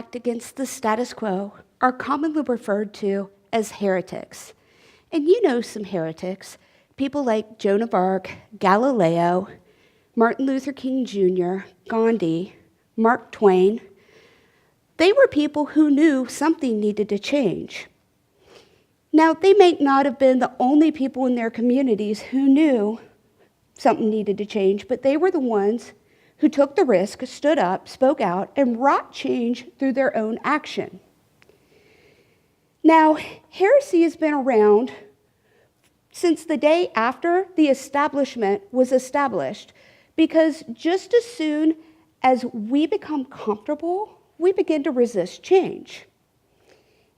act against the status quo are commonly referred to as heretics. And you know some heretics, people like Joan of Arc, Galileo, Martin Luther King Jr., Gandhi, Mark Twain. They were people who knew something needed to change. Now, they may not have been the only people in their communities who knew something needed to change, but they were the ones who took the risk, stood up, spoke out, and wrought change through their own action. Now, heresy has been around since the day after the establishment was established, because just as soon as we become comfortable, we begin to resist change.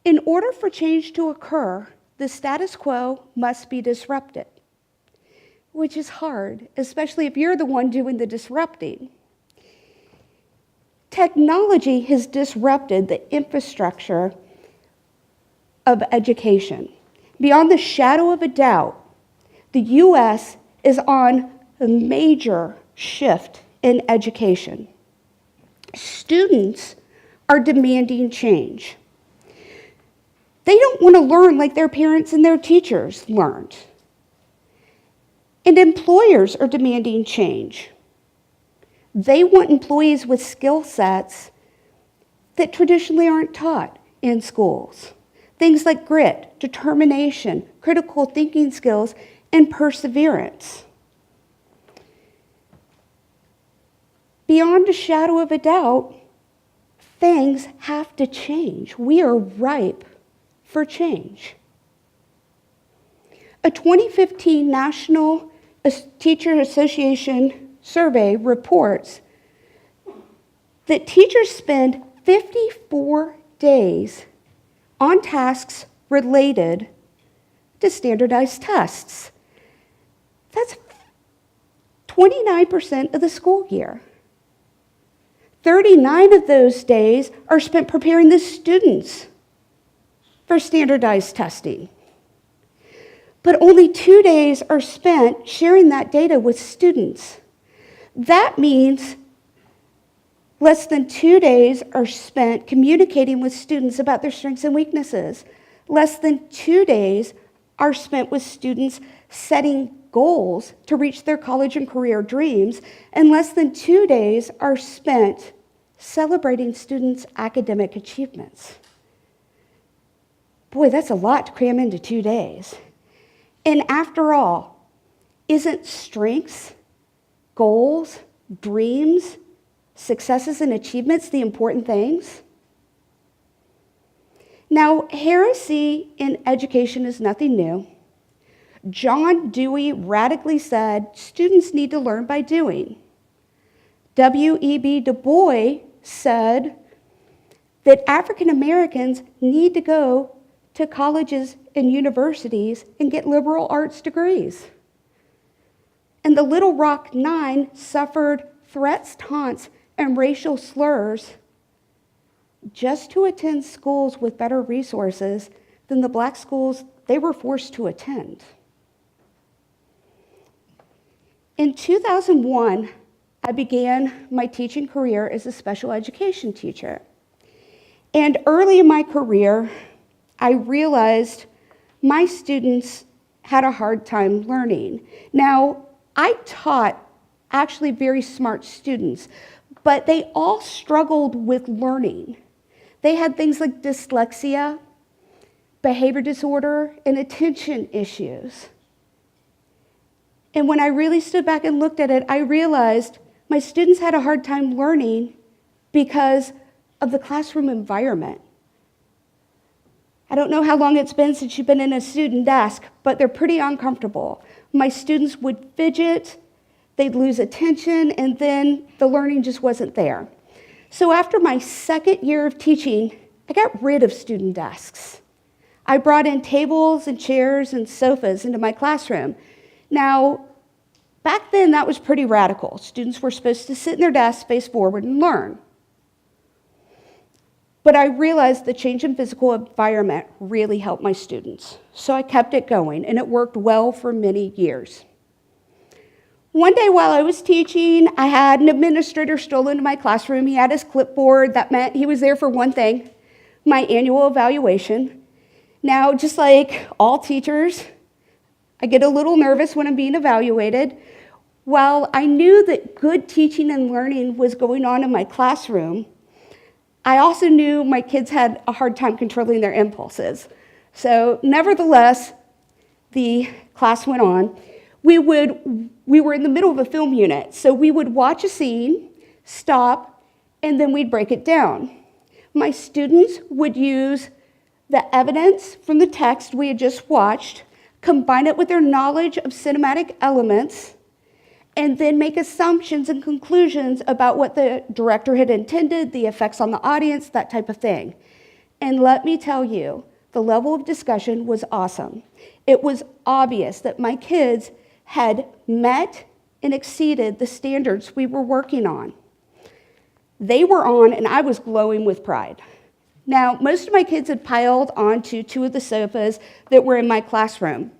In order for change to occur, the status quo must be disrupted, which is hard, especially if you're the one doing the disrupting. Technology has disrupted the infrastructure of education. Beyond the shadow of a doubt, the U.S. is on a major shift in education. Students are demanding change. They don't want to learn like their parents and their teachers learned. And employers are demanding change. They want employees with skill sets that traditionally aren't taught in schools. Things like grit, determination, critical thinking skills, and perseverance. Beyond a shadow of a doubt, things have to change. We are ripe for change. A 2015 National Teacher Association survey reports that teachers spend 54 days on tasks related to standardized tests. That's 29% of the school year. 39 of those days are spent preparing the students for standardized testing. But only 2 days are spent sharing that data with students. That means less than 2 days are spent communicating with students about their strengths and weaknesses. Less than 2 days are spent with students setting goals to reach their college and career dreams, and less than 2 days are spent celebrating students' academic achievements. Boy, that's a lot to cram into 2 days. And after all, isn't strengths, goals, dreams, successes, and achievements the important things? Now, heresy in education is nothing new. John Dewey radically said students need to learn by doing. W.E.B. Du Bois said that African Americans need to go to colleges and universities and get liberal arts degrees. And the Little Rock Nine suffered threats, taunts, and racial slurs just to attend schools with better resources than the black schools they were forced to attend. In 2001, I began my teaching career as a special education teacher. And early in my career, I realized my students had a hard time learning. Now, I taught actually very smart students, but they all struggled with learning. They had things like dyslexia, behavior disorder, and attention issues. And when I really stood back and looked at it, I realized my students had a hard time learning because of the classroom environment. I don't know how long it's been since you've been in a student desk, but they're pretty uncomfortable. My students would fidget, they'd lose attention, and then the learning just wasn't there. So after my second year of teaching, I got rid of student desks. I brought in tables and chairs and sofas into my classroom. Now, back then that was pretty radical. Students were supposed to sit in their desks, face forward, and learn. But I realized the change in physical environment really helped my students. So I kept it going, and it worked well for many years. One day while I was teaching, I had an administrator stroll into my classroom. He had his clipboard. That meant he was there for one thing, my annual evaluation. Now, just like all teachers, I get a little nervous when I'm being evaluated. While I knew that good teaching and learning was going on in my classroom, I also knew my kids had a hard time controlling their impulses. So nevertheless, the class went on. We were in the middle of a film unit, so we would watch a scene, stop, and then we'd break it down. My students would use the evidence from the text we had just watched, combine it with their knowledge of cinematic elements, and then make assumptions and conclusions about what the director had intended, the effects on the audience, that type of thing. And let me tell you, the level of discussion was awesome. It was obvious that my kids had met and exceeded the standards we were working on. They were on, and I was glowing with pride. Now, most of my kids had piled onto 2 of the sofas that were in my classroom.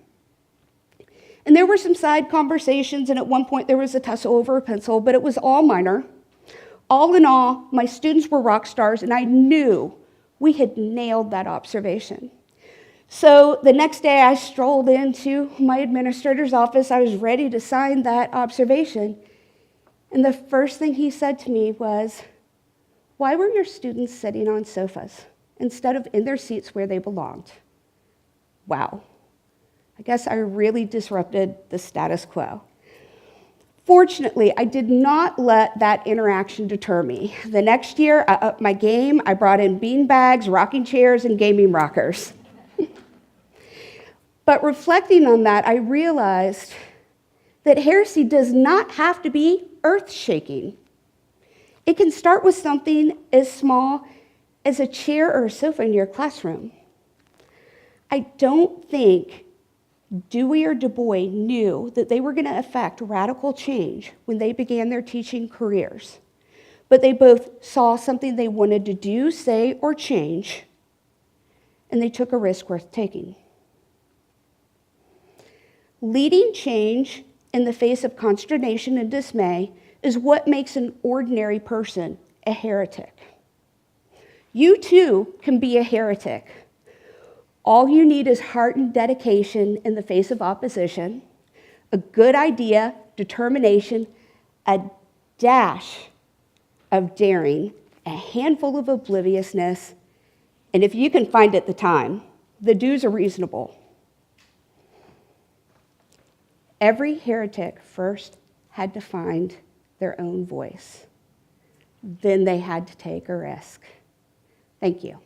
And there were some side conversations, and at one point there was a tussle over a pencil, but it was all minor. All in all, my students were rock stars, and I knew we had nailed that observation. So the next day I strolled into my administrator's office. I was ready to sign that observation. And the first thing he said to me was, "Why were your students sitting on sofas instead of in their seats where they belonged?" Wow. I guess I really disrupted the status quo. Fortunately, I did not let that interaction deter me. The next year, I upped my game. I brought in bean bags, rocking chairs, and gaming rockers. But reflecting on that, I realized that heresy does not have to be earth-shaking. It can start with something as small as a chair or a sofa in your classroom. I don't think Dewey or Du Bois knew that they were going to effect radical change when they began their teaching careers. But they both saw something they wanted to do, say, or change, and they took a risk worth taking. Leading change in the face of consternation and dismay is what makes an ordinary person a heretic. You too can be a heretic. All you need is heart and dedication in the face of opposition, a good idea, determination, a dash of daring, a handful of obliviousness, and if you can find it the time, the dues are reasonable. Every heretic first had to find their own voice. Then they had to take a risk. Thank you.